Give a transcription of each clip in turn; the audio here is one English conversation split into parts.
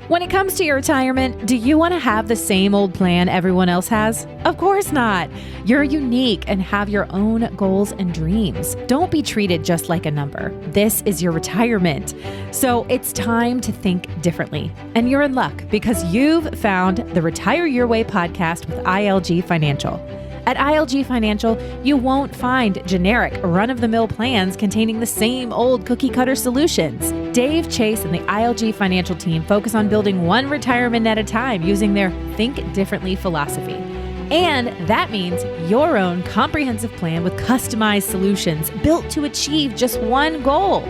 When it comes to your retirement, do you want to have the same old plan everyone else has? Of course not. You're unique and have your own goals and dreams. Don't be treated just like a number. This is your retirement. So it's time to think differently. And you're in luck because you've found the Retire Your Way podcast with ILG Financial. At ILG Financial, you won't find generic, run-of-the-mill plans containing the same old cookie-cutter solutions. Dave, Chase, and the ILG Financial team focus on building one retirement at a time using their Think Differently philosophy. And that means your own comprehensive plan with customized solutions built to achieve just one goal,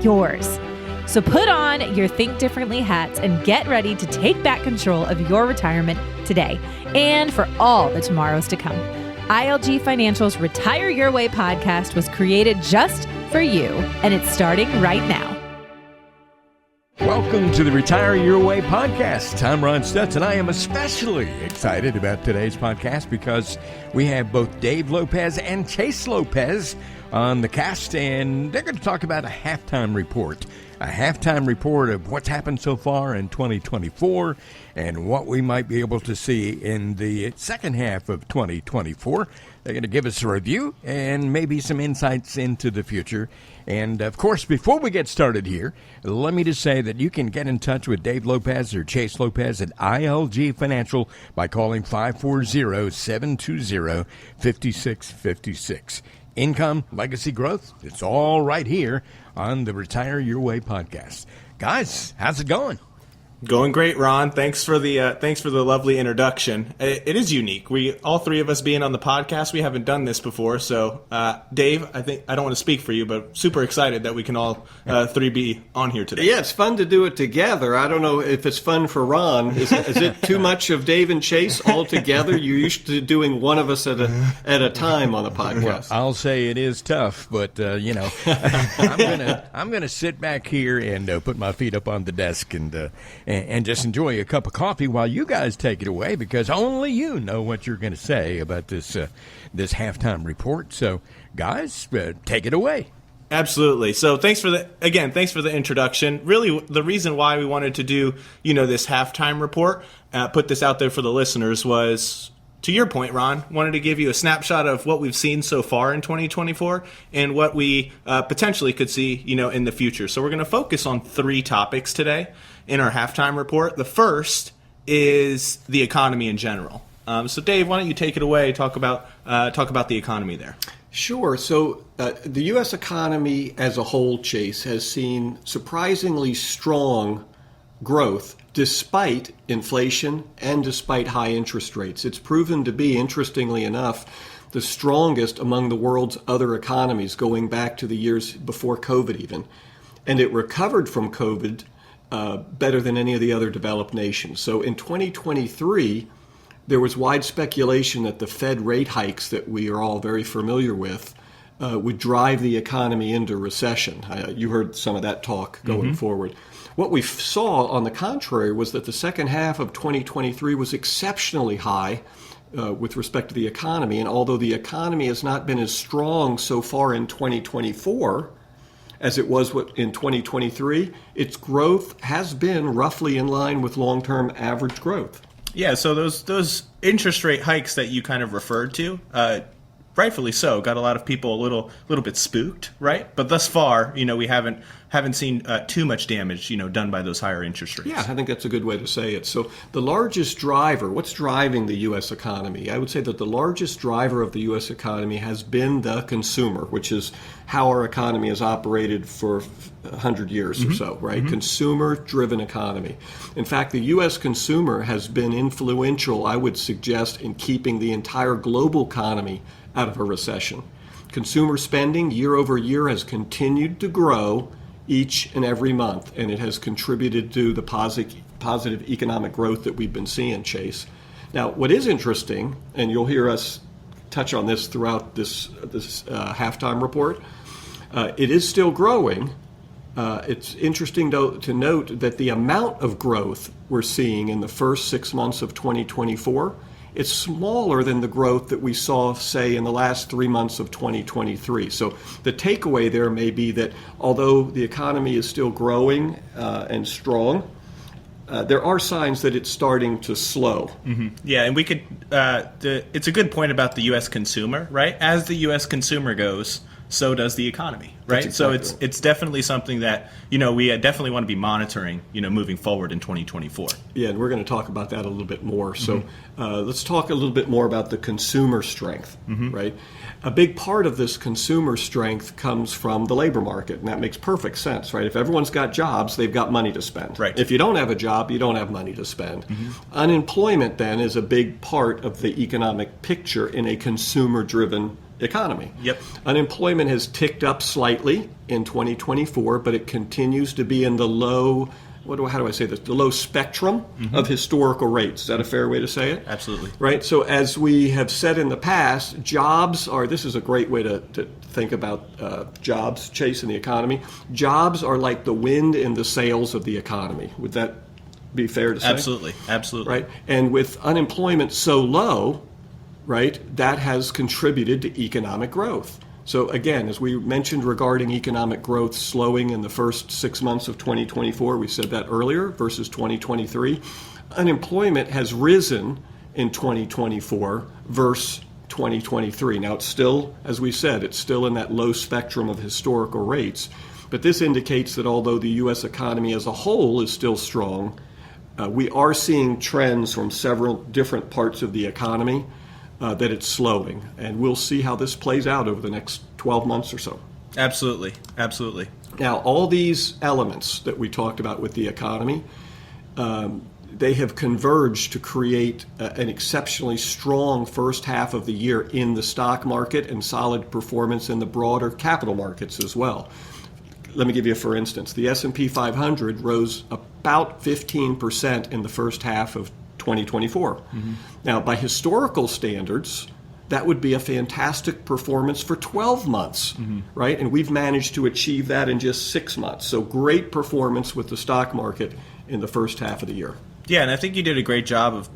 yours. So put on your Think Differently hats and get ready to take back control of your retirement today and for all the tomorrows to come. ILG Financial's Retire Your Way podcast was created just for you, and it's starting right now. Welcome to the Retire Your Way podcast. I'm Ron Stutz, and I am especially excited about today's podcast because we have both Dave Lopez and Chase Lopez on the cast, and they're going to talk about a halftime report of what's happened so far in 2024 and what we might be able to see in the second half of 2024. They're going to give us a review and maybe some insights into the future. And, of course, before we get started here, let me just say that you can get in touch with Dave Lopez or Chase Lopez at ILG Financial by calling 540-720-5656. Income, legacy growth, it's all right here on the Retire Your Way podcast. Guys, how's it going? Going great, Ron. Thanks for the lovely introduction. It is unique. We all three of us being on the podcast, we haven't done this before. So, Dave, I don't want to speak for you, but super excited that we can all three be on here today. Yeah, it's fun to do it together. I don't know if it's fun for Ron. Is it too much of Dave and Chase all together? You're used to doing one of us at a time on the podcast. Well, I'll say it is tough, but I'm gonna sit back here and put my feet up on the desk and just enjoy a cup of coffee while you guys take it away, because only you know what you're going to say about this halftime report. So, guys, take it away. Absolutely. So thanks for the introduction. Really, the reason why we wanted to do, this halftime report, put this out there for the listeners was, to your point, Ron, wanted to give you a snapshot of what we've seen so far in 2024 and what we potentially could see, in the future. So we're going to focus on three topics today in our halftime report. The first is the economy in general. So Dave, why don't you take it away? Talk about the economy there. Sure. So the U.S. economy as a whole, Chase, has seen surprisingly strong growth despite inflation and despite high interest rates. It's proven to be, interestingly enough, the strongest among the world's other economies going back to the years before COVID even. And it recovered from COVID better than any of the other developed nations. So in 2023, there was wide speculation that the Fed rate hikes that we are all very familiar with would drive the economy into recession. You heard some of that talk going forward. What we saw, on the contrary, was that the second half of 2023 was exceptionally high with respect to the economy. And although the economy has not been as strong so far in 2024 as it was in 2023, its growth has been roughly in line with long-term average growth. Yeah, so those interest rate hikes that you kind of referred to, rightfully so, got a lot of people a little bit spooked, right? But thus far, we haven't seen too much damage, done by those higher interest rates. Yeah, I think that's a good way to say it. So the largest driver, what's driving the U.S. economy? I would say that the largest driver of the U.S. economy has been the consumer, which is how our economy has operated for 100 years or so, right? Consumer-driven economy. In fact, the U.S. consumer has been influential, I would suggest, in keeping the entire global economy out of a recession. Consumer spending year over year has continued to grow each and every month, and it has contributed to the positive economic growth that we've been seeing, Chase. Now, what is interesting, and you'll hear us touch on this throughout this halftime report, it is still growing. It's interesting to note that the amount of growth we're seeing in the first 6 months of 2024, it's smaller than the growth that we saw, say, in the last 3 months of 2023. So the takeaway there may be that although the economy is still growing and strong, there are signs that it's starting to slow. Yeah, and we could. It's a good point about the U.S. consumer, right? As the U.S. consumer goes, so does the economy, right? Exactly so it's definitely something that we definitely want to be monitoring, moving forward in 2024. Yeah, and we're going to talk about that a little bit more. So let's talk a little bit more about the consumer strength, right? A big part of this consumer strength comes from the labor market, and that makes perfect sense, right? If everyone's got jobs, they've got money to spend. Right. If you don't have a job, you don't have money to spend. Unemployment, then, is a big part of the economic picture in a consumer-driven economy. Yep. Unemployment has ticked up slightly in 2024, but it continues to be in the low, how do I say this? The low spectrum of historical rates. Is that a fair way to say it? Absolutely. Right. So as we have said in the past, jobs are, this is a great way to think about jobs, Chase, in the economy. Jobs are like the wind in the sails of the economy. Would that be fair to say? Absolutely. Absolutely. Right. And with unemployment so low, right, that has contributed to economic growth. So again, as we mentioned regarding economic growth slowing in the first 6 months of 2024, we said that earlier, versus 2023, unemployment has risen in 2024 versus 2023. Now it's still, as we said, it's still in that low spectrum of historical rates, but this indicates that although the U.S. economy as a whole is still strong, we are seeing trends from several different parts of the economy that it's slowing. And we'll see how this plays out over the next 12 months or so. Absolutely. Absolutely. Now, all these elements that we talked about with the economy, they have converged to create an exceptionally strong first half of the year in the stock market and solid performance in the broader capital markets as well. Let me give you, for instance, the S&P 500 rose about 15% in the first half of 2024. Now, by historical standards, that would be a fantastic performance for 12 months, right? And we've managed to achieve that in just 6 months. So great performance with the stock market in the first half of the year. Yeah, and I think you did a great job of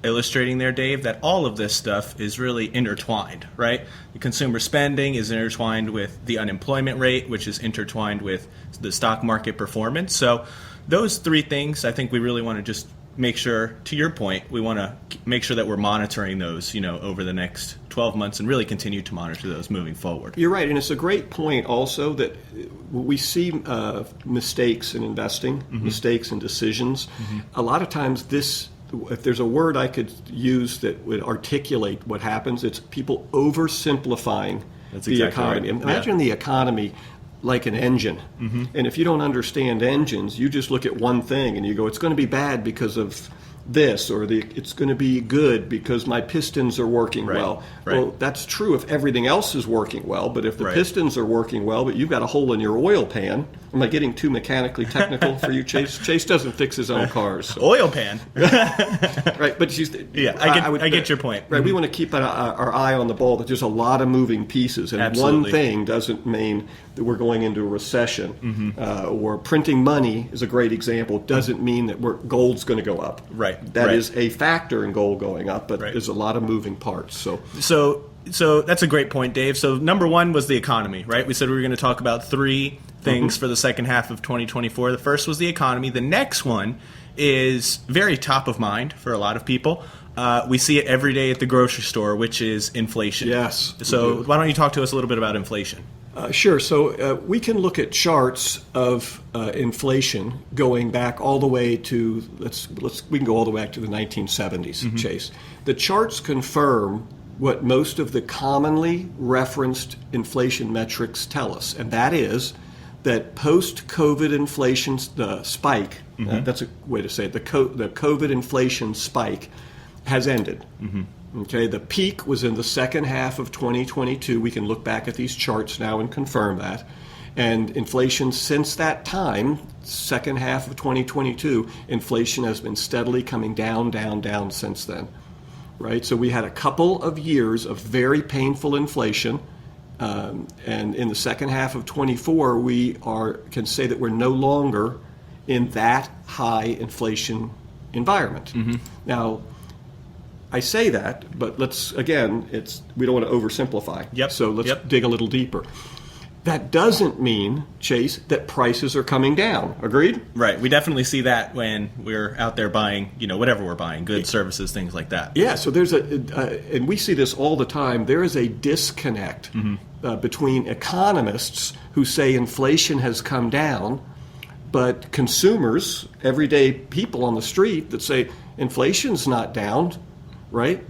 illustrating there, Dave, that all of this stuff is really intertwined, right? The consumer spending is intertwined with the unemployment rate, which is intertwined with the stock market performance. So those three things, I think we really want to just make sure, to your point, we want to make sure that we're monitoring those, over the next 12 months and really continue to monitor those moving forward. You're right, and it's a great point also that we see mistakes in investing, mistakes in decisions. A lot of times if there's a word I could use that would articulate what happens, it's people oversimplifying the economy. Right. Imagine the economy like an engine. And if you don't understand engines, you just look at one thing and you go, it's going to be bad because of this, or it's going to be good because my pistons are working well. Right. Well, that's true if everything else is working well, but if the pistons are working well, but you've got a hole in your oil pan, am I getting too mechanically technical for you, Chase? Chase doesn't fix his own cars. So. Oil pan. Right, but I get your point. Right, we want to keep our eye on the ball that there's a lot of moving pieces, and Absolutely. one thing doesn't mean that we're going into a recession. Or printing money is a great example. Doesn't mean that gold's going to go up. Right. That is a factor in gold going up, but there's a lot of moving parts. So that's a great point, Dave. So number one was the economy, right? We said we were going to talk about three things for the second half of 2024. The first was the economy. The next one is very top of mind for a lot of people. We see it every day at the grocery store, which is inflation. Yes. So why don't you talk to us a little bit about inflation? Sure. So we can look at charts of inflation going back all the way to we can go all the way back to the 1970s. Chase, the charts confirm what most of the commonly referenced inflation metrics tell us, and that is that post-COVID inflation spike. That's a way to say it. The COVID inflation spike has ended. Okay, the peak was in the second half of 2022. We can look back at these charts now and confirm that. And inflation since that time, second half of 2022, inflation has been steadily coming down, down, down since then. Right? So we had a couple of years of very painful inflation. And in the second half of 24, we can say that we're no longer in that high inflation environment. Now, I say that, but we don't want to oversimplify. Yep. So let's dig a little deeper. That doesn't mean, Chase, that prices are coming down. Agreed? Right. We definitely see that when we're out there buying, whatever we're buying, goods, services, things like that. Yeah. So there's and we see this all the time. There is a disconnect between economists who say inflation has come down, but consumers, everyday people on the street that say inflation's not down, right?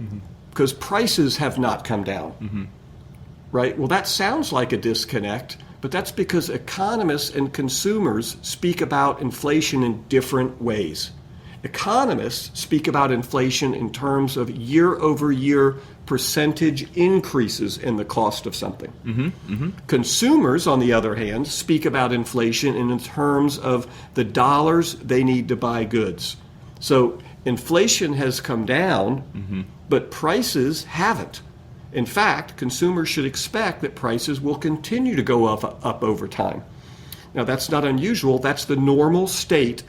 Because prices have not come down. Right? Well, that sounds like a disconnect, but that's because economists and consumers speak about inflation in different ways. Economists speak about inflation in terms of year-over-year percentage increases in the cost of something. Consumers, on the other hand, speak about inflation in terms of the dollars they need to buy goods. So inflation has come down, but prices haven't. In fact, consumers should expect that prices will continue to go up over time. Now, that's not unusual. That's the normal state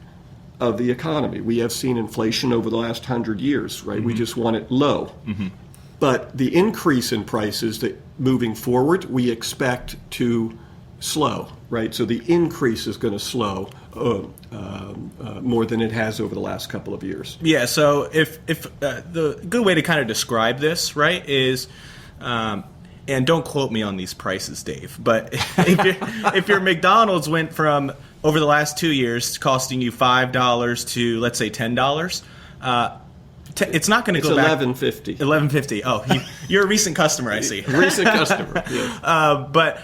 of the economy. We have seen inflation over the last 100 years, right? We just want it low. But the increase in prices that moving forward, we expect to slow, right? So the increase is going to slow more than it has over the last couple of years. Yeah, so if the good way to kind of describe this, right, is, and don't quote me on these prices, Dave, but if your McDonald's went from, over the last 2 years, costing you $5 to, let's say, $10, it's not going to go back. $11.50. $11.50. Oh, you're a recent customer, I see. Recent customer, yeah. But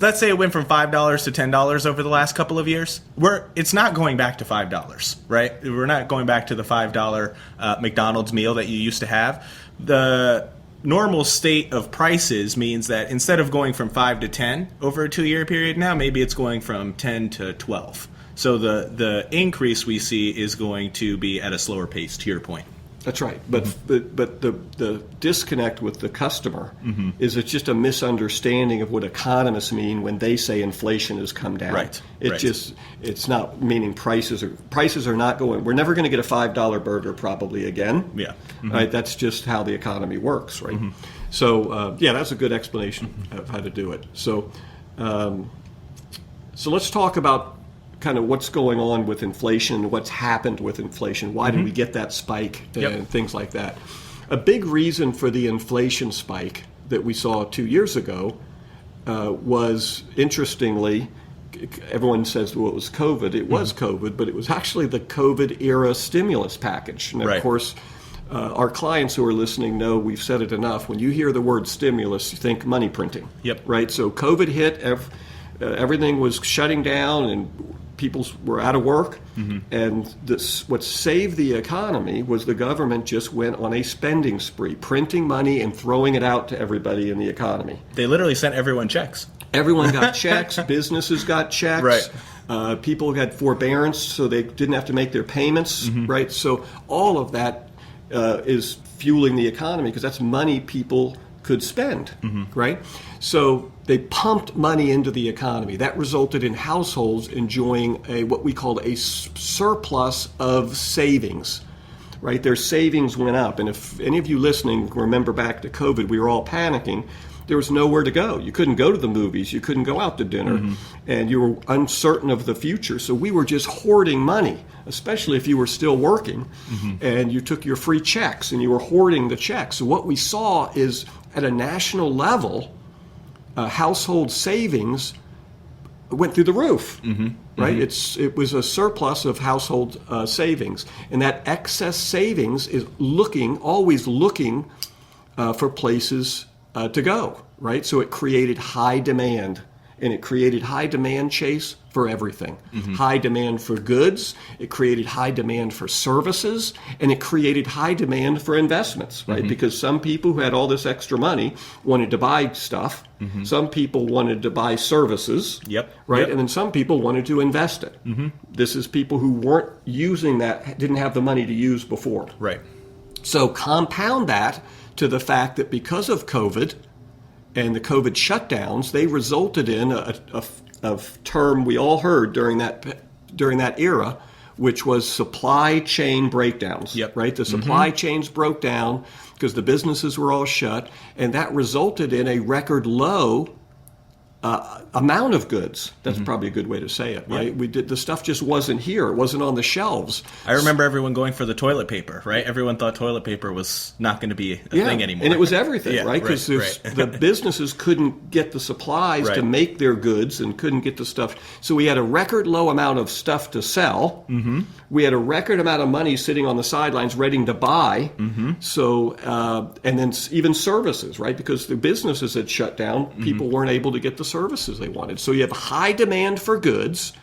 let's say it went from $5 to $10 over the last couple of years. It's not going back to $5, right? We're not going back to the $5 McDonald's meal that you used to have. The normal state of prices means that instead of going from 5 to 10 over a 2-year period now, maybe it's going from 10 to 12. So the increase we see is going to be at a slower pace, to your point. That's right. But the disconnect with the customer is it's just a misunderstanding of what economists mean when they say inflation has come down. Right. It's not meaning prices are not going. We're never going to get a $5 burger probably again. Yeah. Right. That's just how the economy works. Right. So that's a good explanation of how to do it. So let's talk about kind of what's going on with inflation, what's happened with inflation, why did we get that spike, and things like that. A big reason for the inflation spike that we saw 2 years ago was, interestingly, everyone says, well, it was COVID. It was COVID, but it was actually the COVID-era stimulus package. And, of course, our clients who are listening know we've said it enough. When you hear the word stimulus, you think money printing. Right? So COVID hit, everything was shutting down, and people were out of work, and what saved the economy was the government just went on a spending spree, printing money and throwing it out to everybody in the economy. They literally sent everyone checks. Everyone got checks. Businesses got checks. Right. People got forbearance, so they didn't have to make their payments. Right. So all of that is fueling the economy because that's money people could spend. Right. So they pumped money into the economy. That resulted in households enjoying what we call a surplus of savings. Right? Their savings went up. And if any of you listening remember back to COVID, we were all panicking. There was nowhere to go. You couldn't go to the movies. You couldn't go out to dinner. And you were uncertain of the future. So we were just hoarding money, especially if you were still working. And you took your free checks and you were hoarding the checks. So what we saw is at a national level, household savings went through the roof, right? It was a surplus of household savings, and that excess savings is always looking for places to go, right? So it created high demand, and it created high demand, Chase, for everything. High demand for goods, it created high demand for services, and it created high demand for investments, right? Because some people who had all this extra money wanted to buy stuff. Some people wanted to buy services, right? And then some people wanted to invest it. This is people who weren't using that, didn't have the money to use before. Right. So compound that to the fact that because of COVID and the COVID shutdowns, they resulted in a term we all heard during that era, which was supply chain breakdowns. Right? The supply chains broke down because the businesses were all shut, and that resulted in a record low amount of goods. That's probably a good way to say it, right? The stuff just wasn't here. It wasn't on the shelves. I remember everyone going for the toilet paper, right? Everyone thought toilet paper was not going to be a thing anymore. And it was everything, right? Because the businesses couldn't get the supplies to make their goods and couldn't get the stuff. So we had a record low amount of stuff to sell. Mm-hmm. We had a record amount of money sitting on the sidelines ready to buy. Mm-hmm. So, and then even services, right? Because the businesses had shut down. People weren't able to get the services they wanted. So you have high demand for goods,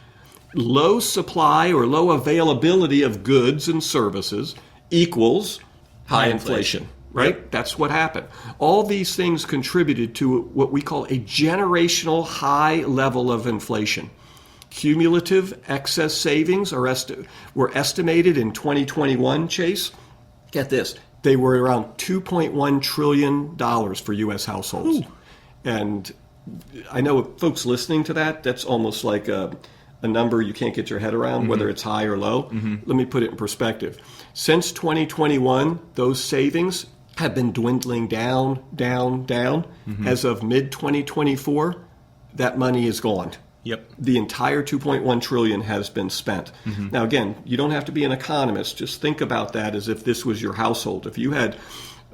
low supply or low availability of goods and services equals high inflation, right? Yep. That's what happened. All these things contributed to what we call a generational high level of inflation. Cumulative excess savings were estimated in 2021, Chase. Get this. They were around $2.1 trillion for U.S. households. Ooh. And I know folks listening to that's almost like a number you can't get your head around, whether it's high or low. Let me put it in perspective. Since 2021, those savings have been dwindling down. As of mid-2024, that money is gone. Yep. The entire $2.1 trillion has been spent. Now, again, you don't have to be an economist. Just think about that as if this was your household. If you had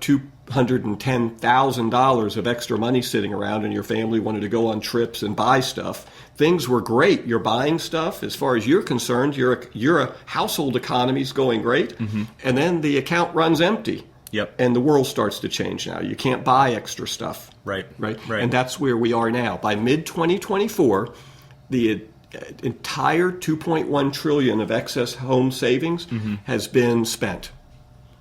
$210,000 of extra money sitting around and your family wanted to go on trips and buy stuff, things were great. You're buying stuff. As far as you're concerned, your household economy is going great. And then the account runs empty. Yep. And the world starts to change now. You can't buy extra stuff. Right. And that's where we are now. By mid-2024, the entire $2.1 trillion of excess home savings has been spent.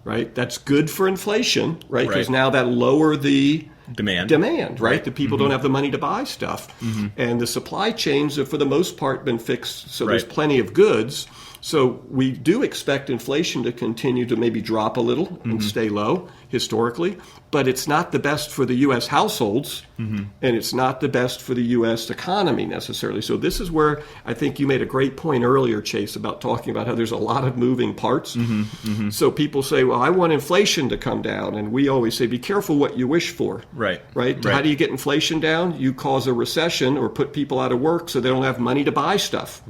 Right, that's good for inflation, right? Because now that'll lower the demand, right? The people don't have the money to buy stuff, and the supply chains have, for the most part, been fixed. So there's plenty of goods. So we do expect inflation to continue to maybe drop a little and stay low historically, but it's not the best for the U.S. households, and it's not the best for the U.S. economy necessarily. So this is where I think you made a great point earlier, Chase, about talking about how there's a lot of moving parts. So people say, well, I want inflation to come down, and we always say, be careful what you wish for. Right? How do you get inflation down? You cause a recession or put people out of work so they don't have money to buy stuff.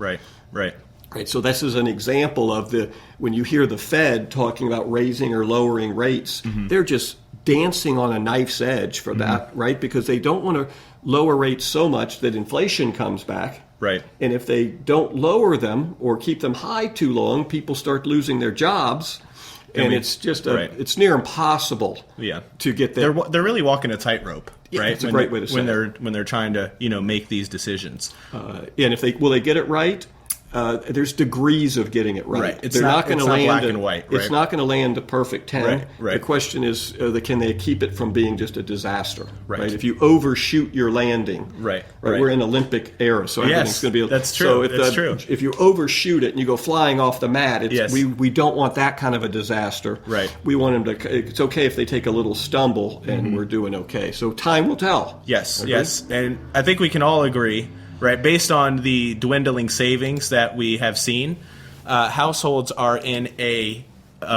Right, so this is an example of when you hear the Fed talking about raising or lowering rates, they're just dancing on a knife's edge for that, right? Because they don't want to lower rates so much that inflation comes back. Right. And if they don't lower them or keep them high too long, people start losing their jobs. And it's just it's near impossible to get there. They're really walking a tightrope, right? It's a great way to say it. When they're trying to make these decisions. And if will they get it right? There's degrees of getting it right. It's not going to land black and white. It's not going to land a perfect 10. The question is, can they keep it from being just a disaster? Right. If you overshoot your landing, we're in Olympic era, so everything's going to be. That's true. So if you overshoot it and you go flying off the mat, we don't want that kind of a disaster. Right. We want them to. It's okay if they take a little stumble, and we're doing okay. So time will tell. Yes. And I think we can all agree. Right, based on the dwindling savings that we have seen, households are in a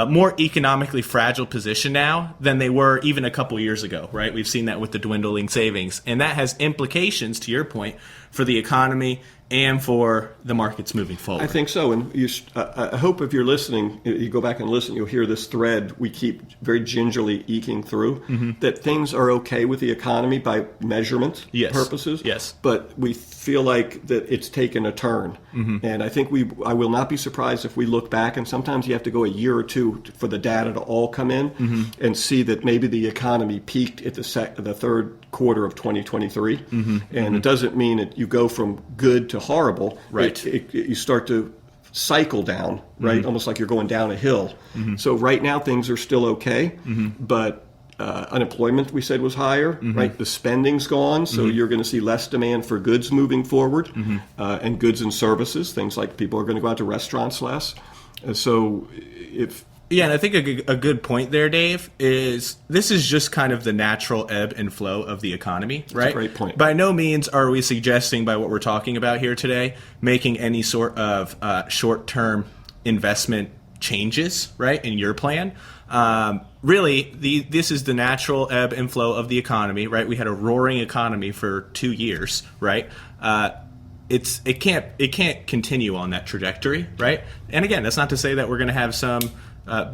more economically fragile position now than they were even a couple years ago, right? We've seen that with the dwindling savings. And that has implications, to your point, for the economy and for the markets moving forward. I think so. And I hope if you're listening, you go back and listen, you'll hear this thread we keep very gingerly eking through, that things are okay with the economy by measurement purposes. Yes. But we feel like that it's taken a turn. And I think I will not be surprised if we look back, and sometimes you have to go a year or two for the data to all come in and see that maybe the economy peaked at the third quarter of 2023. And it doesn't mean that you go from good to horrible. You start to cycle down, right? Almost like you're going down a hill. So right now things are still okay, but unemployment, we said, was higher, right? The spending's gone, so you're going to see less demand for goods moving forward, and goods and services. Things like people are going to go out to restaurants less. So if... Yeah, and I think a good point there, Dave, is this is just kind of the natural ebb and flow of the economy, right? That's a great point. By no means are we suggesting, by what we're talking about here today, making any sort of short-term investment changes, right, in your plan. Really, this is the natural ebb and flow of the economy, right? We had a roaring economy for 2 years, right? It can't continue on that trajectory, right? And again, that's not to say that we're going to have some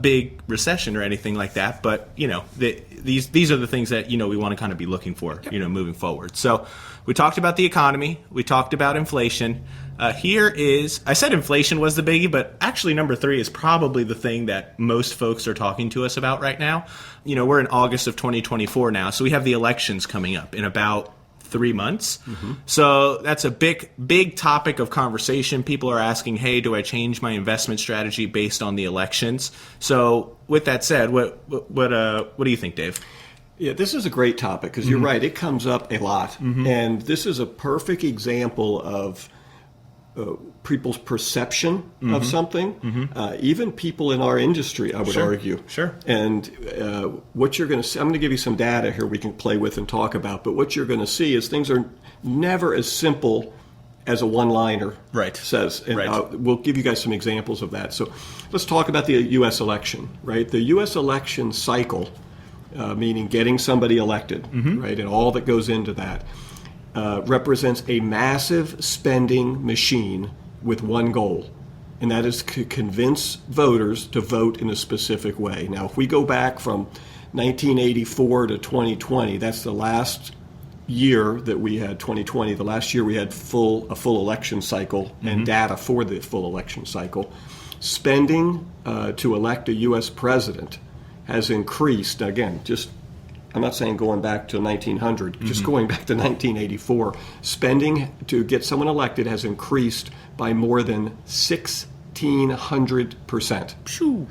big recession or anything like that, but these are the things that we want to kind of be looking for, moving forward. So we talked about the economy, we talked about inflation. I said inflation was the biggie, but actually number 3 is probably the thing that most folks are talking to us about right now. We're in August of 2024 now, so we have the elections coming up in about 3 months. Mm-hmm. So that's a big topic of conversation. People are asking, hey, do I change my investment strategy based on the elections? So with that said, what do you think, Dave? Yeah, this is a great topic because you're right. It comes up a lot. Mm-hmm. And this is a perfect example of people's perception of something. Mm-hmm. Even people in our industry, I would argue. Sure. And what you're going to see, I'm going to give you some data here we can play with and talk about, but what you're going to see is things are never as simple as a one-liner says. And we'll give you guys some examples of that. So let's talk about the U.S. election, right? The U.S. election cycle, meaning getting somebody elected, right, and all that goes into that, represents a massive spending machine with one goal, and that is to convince voters to vote in a specific way. Now, if we go back from 1984 to 2020, that's the last year that we had 2020, the last year we had a full election cycle and data for the full election cycle. Spending to elect a U.S. president has increased, again, I'm not saying going back to 1900, just going back to 1984. Spending to get someone elected has increased by more than 1,600%.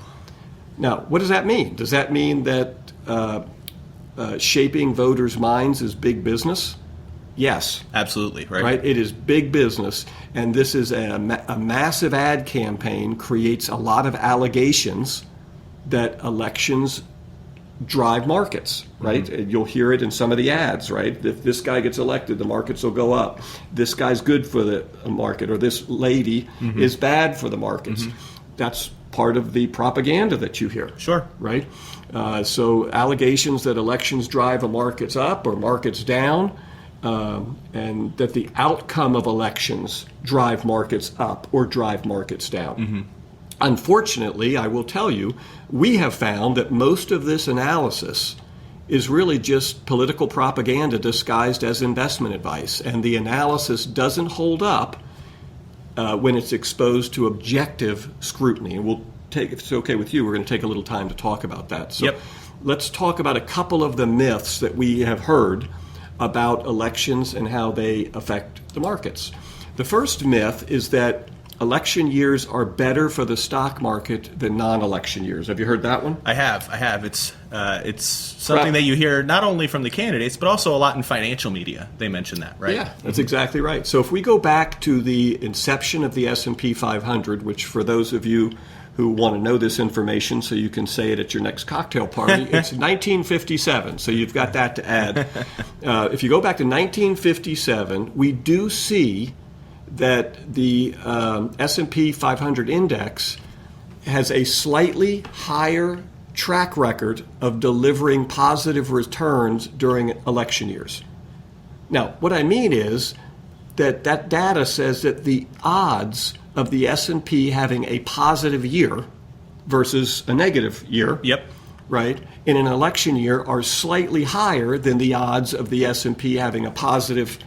Now, what does that mean? Does that mean that shaping voters' minds is big business? Yes. Absolutely, right? It is big business, and this is a massive ad campaign, creates a lot of allegations that elections drive markets, right? You'll hear it in some of the ads, right? If this guy gets elected, the markets will go up. This guy's good for the market, or this lady is bad for the markets. That's part of the propaganda that you hear. Sure. Right? So allegations that elections drive a markets up or markets down, and that the outcome of elections drive markets up or drive markets down. Unfortunately, I will tell you, we have found that most of this analysis is really just political propaganda disguised as investment advice, and the analysis doesn't hold up when it's exposed to objective scrutiny. And if it's okay with you, we're going to take a little time to talk about that. So let's talk about a couple of the myths that we have heard about elections and how they affect the markets. The first myth is that election years are better for the stock market than non-election years. Have you heard that one? I have. It's something that you hear not only from the candidates, but also a lot in financial media. They mention that, right? Yeah, that's exactly right. So if we go back to the inception of the S&P 500, which for those of you who want to know this information so you can say it at your next cocktail party, it's 1957, so you've got that to add. If you go back to 1957, we do see that the S&P 500 index has a slightly higher track record of delivering positive returns during election years. Now, what I mean is that data says that the odds of the S&P having a positive year versus a negative year, right, in an election year are slightly higher than the odds of the S&P having a positive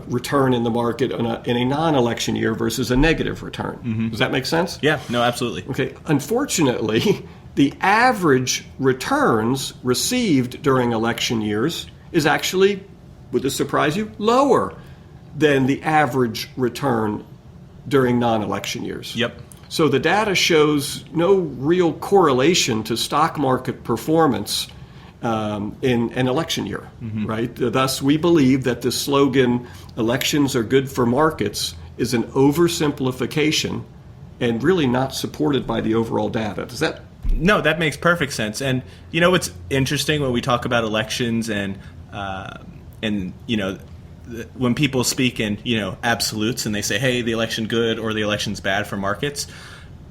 return in the market in a non-election year versus a negative return. Does that make sense? Yeah, no, absolutely. Okay. Unfortunately, the average returns received during election years is actually, would this surprise you, lower than the average return during non-election years. So the data shows no real correlation to stock market performance in an election year, right? Thus, we believe that the slogan, elections are good for markets, is an oversimplification and really not supported by the overall data. Does that? No, that makes perfect sense. And you know what's interesting when we talk about elections and when people speak in absolutes and they say, hey, the election good or the election's bad for markets,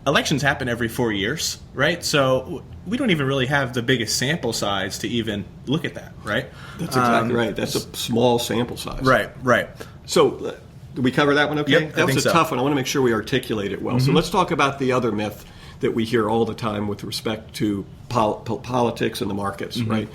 elections happen every 4 years, right? So we don't even really have the biggest sample size to even look at that, right? That's exactly right. That's a small sample size. Right. So did we cover that one okay? Yep, that I was think a so. tough one. I want to make sure we articulate it well. So let's talk about the other myth that we hear all the time with respect to politics and the markets, right?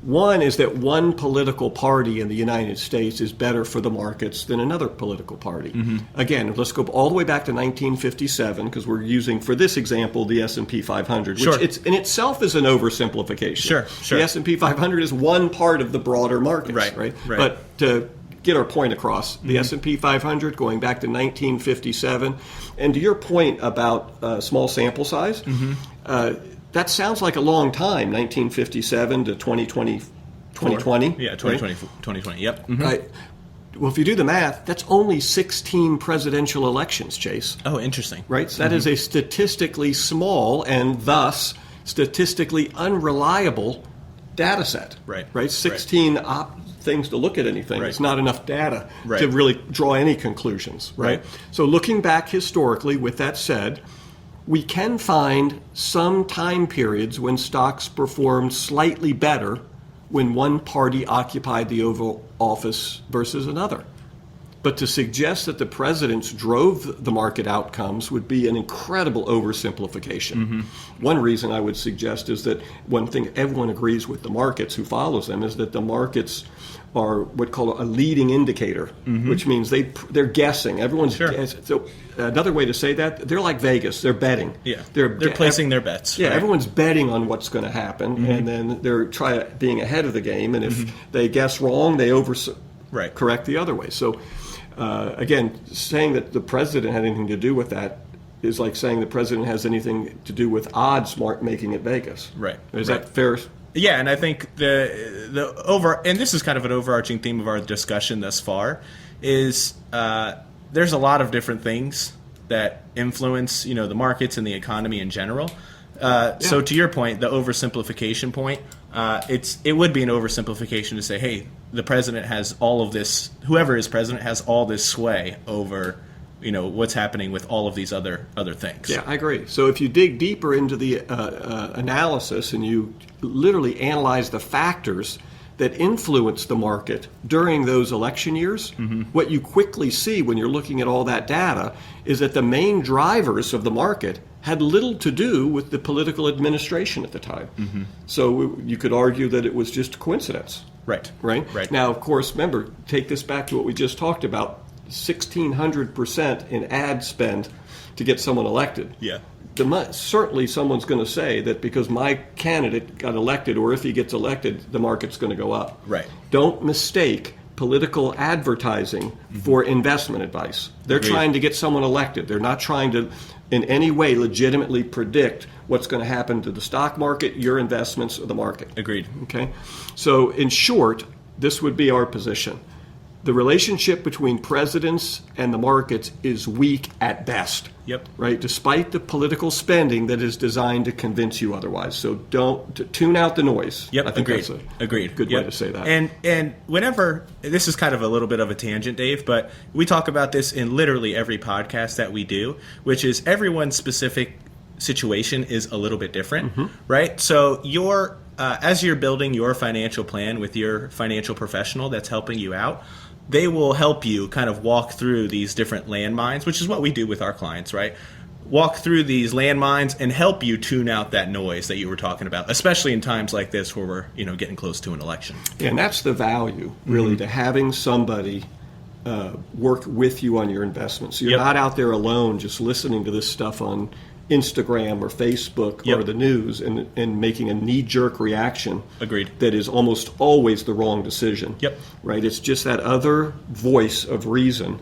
One is that one political party in the United States is better for the markets than another political party. Again, let's go all the way back to 1957 because we're using, for this example, the S&P 500, which it's, in itself is an oversimplification. Sure. The S&P 500 is one part of the broader markets, right? But to get our point across, the S&P 500 going back to 1957, and to your point about small sample size, that sounds like a long time, 1957 to 2020. 2020. Yeah, 2020. Yep. Right. Well, if you do the math, that's only 16 presidential elections, Chase. Oh, interesting. Right? So that is a statistically small and thus statistically unreliable data set. Right. 16 things to look at anything. Right. It's not enough data Right. to really draw any conclusions. Right? So looking back historically, with that said, we can find some time periods when stocks performed slightly better when one party occupied the Oval Office versus another. But to suggest that the presidents drove the market outcomes would be an incredible oversimplification. One reason I would suggest is that one thing everyone agrees with the markets who follows them is that the markets are what called a leading indicator, which means they're guessing. Everyone's so another way to say that, they're like Vegas. They're betting. Yeah, they're placing their bets. Yeah, right? Everyone's betting on what's going to happen, and then they're being ahead of the game. And if they guess wrong, they correct the other way. So again, saying that the president had anything to do with that is like saying the president has anything to do with odds making it Vegas. Right. Is that fair? Yeah, and I think and this is kind of an overarching theme of our discussion thus far, is there's a lot of different things that influence, the markets and the economy in general. So to your point, the oversimplification point, it would be an oversimplification to say, hey, the president has all of this, whoever is president has all this sway over what's happening with all of these other things. Yeah, I agree. So if you dig deeper into the analysis and you literally analyze the factors that influence the market during those election years, what you quickly see when you're looking at all that data is that the main drivers of the market had little to do with the political administration at the time. So you could argue that it was just coincidence. Right. Now, of course, remember, take this back to what we just talked about. 1,600% in ad spend to get someone elected. Yeah. Certainly someone's going to say that because my candidate got elected, or if he gets elected, the market's going to go up. Right. Don't mistake political advertising for investment advice. They're trying to get someone elected. They're not trying to in any way legitimately predict what's going to happen to the stock market, your investments, or the market. Agreed. Okay? So in short, this would be our position. The relationship between presidents and the markets is weak at best. Yep. Right? Despite the political spending that is designed to convince you otherwise. So tune out the noise. Yep. I think Agreed. that's a Agreed. good way to say that. And whenever, this is kind of a little bit of a tangent, Dave, but we talk about this in literally every podcast that we do, which is everyone's specific situation is a little bit different, right? So as you're building your financial plan with your financial professional that's helping you out, they will help you kind of walk through these different landmines, which is what we do with our clients, right? Walk through these landmines and help you tune out that noise that you were talking about, especially in times like this where we're, getting close to an election. Yeah, and that's the value, really, to having somebody work with you on your investments. So you're not out there alone just listening to this stuff on Instagram or Facebook or the news and making a knee-jerk reaction. Agreed. That is almost always the wrong decision. Yep. Right? It's just that other voice of reason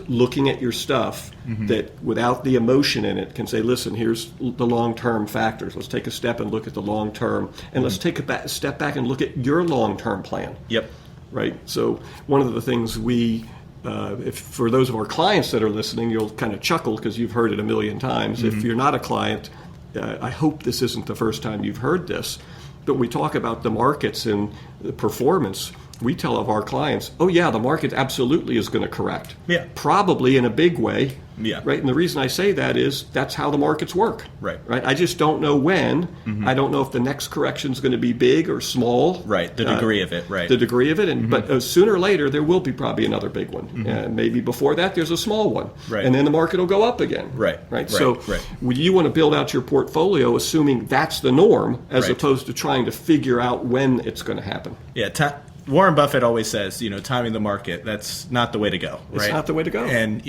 looking at your stuff that without the emotion in it can say, listen, here's the long-term factors. Let's take a step and look at the long-term. And let's take a step back and look at your long-term plan. Yep. Right? So one of the things if for those of our clients that are listening, you'll kind of chuckle because you've heard it a million times. If you're not a client, I hope this isn't the first time you've heard this, but we talk about the markets and the performance. We tell of our clients, oh yeah, the market absolutely is going to correct. Yeah. Probably in a big way, Yeah. Right. And the reason I say that is that's how the markets work. Right. I just don't know when. I don't know if the next correction is going to be big or small. Right. The degree of it. Right. The degree of it. And but sooner or later there will be probably another big one. And maybe before that there's a small one. Right. And then the market will go up again. Right. So you want to build out your portfolio assuming that's the norm as opposed to trying to figure out when it's going to happen. Yeah. Warren Buffett always says, timing the market, that's not the way to go. Right? It's not the way to go. And,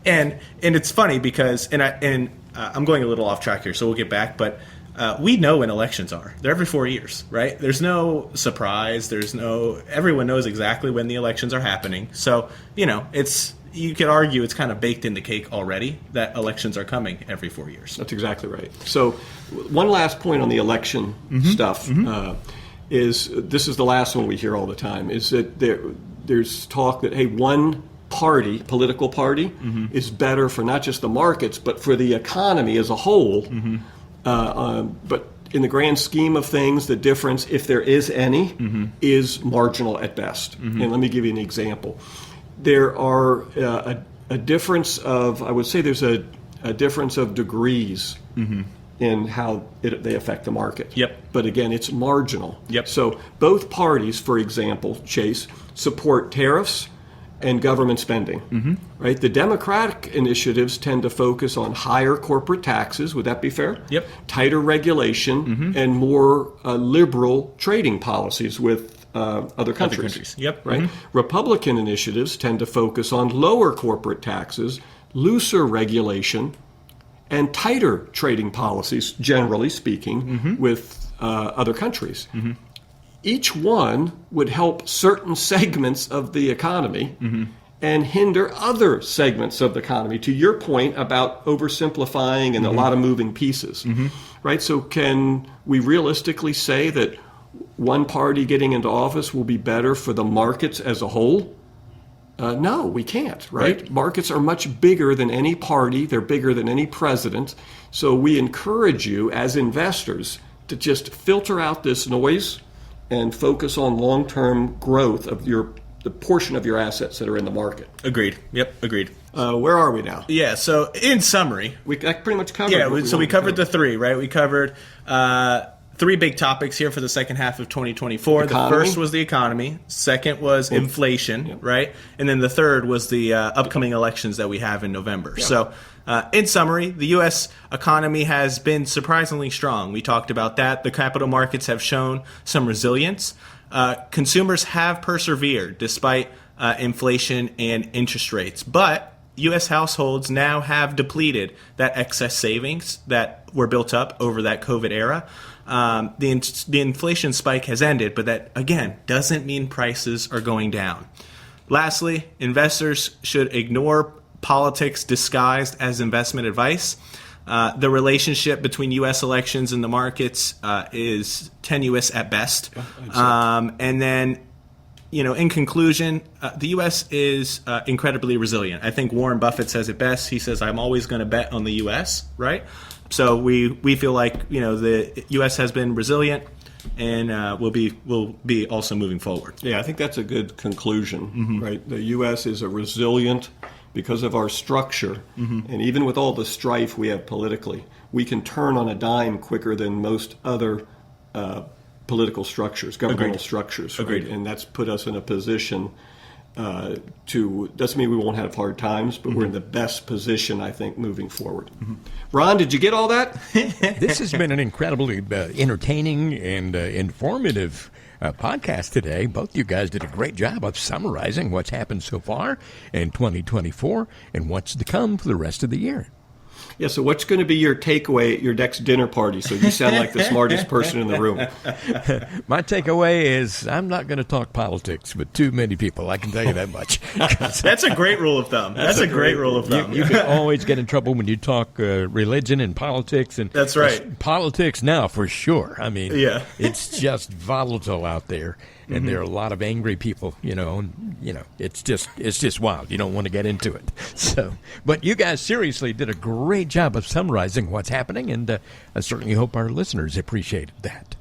and it's funny because, I'm going a little off track here, so we'll get back, but we know when elections are. They're every 4 years, right? There's no surprise. Everyone knows exactly when the elections are happening. So, you could argue it's kind of baked in the cake already that elections are coming every 4 years. That's exactly right. So one last point on the election stuff. This is the last one we hear all the time, is that there's talk that, hey, one political party, is better for not just the markets, but for the economy as a whole. But in the grand scheme of things, the difference, if there is any, is marginal at best. And let me give you an example. There are a difference of, I would say there's a difference of degrees in how they affect the market. Yep. But again, it's marginal. Yep. So both parties, for example, Chase, support tariffs and government spending. Right? The Democratic initiatives tend to focus on higher corporate taxes. Would that be fair? Yep. Tighter regulation and more liberal trading policies with other countries. Yep. Right? Republican initiatives tend to focus on lower corporate taxes, looser regulation, and tighter trading policies, generally speaking, with other countries. Each one would help certain segments of the economy and hinder other segments of the economy, to your point about oversimplifying and a lot of moving pieces. Right? So can we realistically say that one party getting into office will be better for the markets as a whole? No, we can't, right? Markets are much bigger than any party. They're bigger than any president. So we encourage you as investors to just filter out this noise and focus on long-term growth of the portion of your assets that are in the market. Agreed. Yep, agreed. Where are we now? Yeah, so in summary... That pretty much covered we covered the three, right? We covered... three big topics here for the second half of 2024. Economy. The first was the economy. Second was inflation, right? And then the third was the upcoming elections that we have in November. Yeah. So in summary, the U.S. economy has been surprisingly strong. We talked about that. The capital markets have shown some resilience. Consumers have persevered despite inflation and interest rates. But U.S. households now have depleted that excess savings that were built up over that COVID era. The inflation spike has ended, but that, again, doesn't mean prices are going down. Lastly, investors should ignore politics disguised as investment advice. The relationship between U.S. elections and the markets is tenuous at best. And then, in conclusion, the U.S. is incredibly resilient. I think Warren Buffett says it best. He says, I'm always going to bet on the U.S., right? So we feel like, the U.S. has been resilient and will be also moving forward. Yeah, I think that's a good conclusion, right? The U.S. is a resilient because of our structure, and even with all the strife we have politically, we can turn on a dime quicker than most other political structures, governmental structures. Right? Agreed. And that's put us in a position doesn't mean we won't have hard times, but we're in the best position, I think, moving forward. Ron, did you get all that? This has been an incredibly entertaining and informative podcast today. Both you guys did a great job of summarizing what's happened so far in 2024 and what's to come for the rest of the year. Yeah, so what's going to be your takeaway at your next dinner party? So you sound like the smartest person in the room. My takeaway is I'm not going to talk politics with too many people. I can tell you that much. That's a great rule of thumb. That's a great rule of thumb. You can always get in trouble when you talk religion and politics. And that's right. Politics now, for sure. I mean, yeah. It's just volatile out there. And there are a lot of angry people, it's just wild. You don't want to get into it. So, but you guys seriously did a great job of summarizing what's happening, and I certainly hope our listeners appreciated that.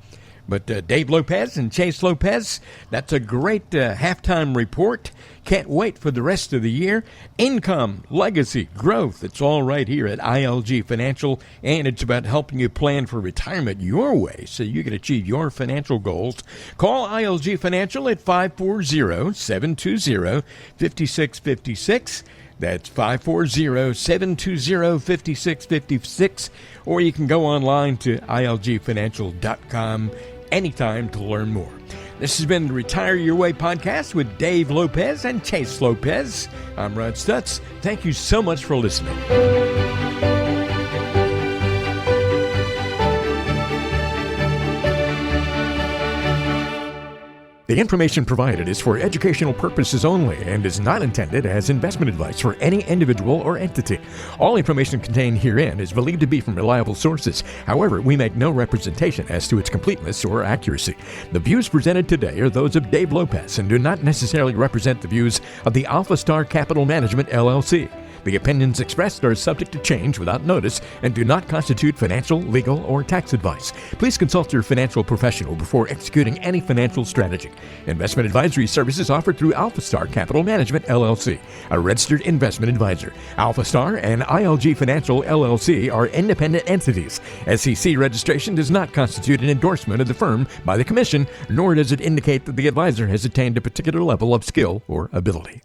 But Dave Lopez and Chase Lopez, that's a great halftime report. Can't wait for the rest of the year. Income, legacy, growth, it's all right here at ILG Financial, and it's about helping you plan for retirement your way so you can achieve your financial goals. Call ILG Financial at 540-720-5656. That's 540-720-5656. Or you can go online to ilgfinancial.com anytime to learn more. This has been the Retire Your Way podcast with Dave Lopez and Chase Lopez. I'm Ron Stutz. Thank you so much for listening. The information provided is for educational purposes only and is not intended as investment advice for any individual or entity. All information contained herein is believed to be from reliable sources. However, we make no representation as to its completeness or accuracy. The views presented today are those of Dave Lopez and do not necessarily represent the views of the Alpha Star Capital Management, LLC. The opinions expressed are subject to change without notice and do not constitute financial, legal, or tax advice. Please consult your financial professional before executing any financial strategy. Investment advisory services offered through Alpha Star Capital Management, LLC, a registered investment advisor. Alpha Star and ILG Financial, LLC are independent entities. SEC registration does not constitute an endorsement of the firm by the Commission, nor does it indicate that the advisor has attained a particular level of skill or ability.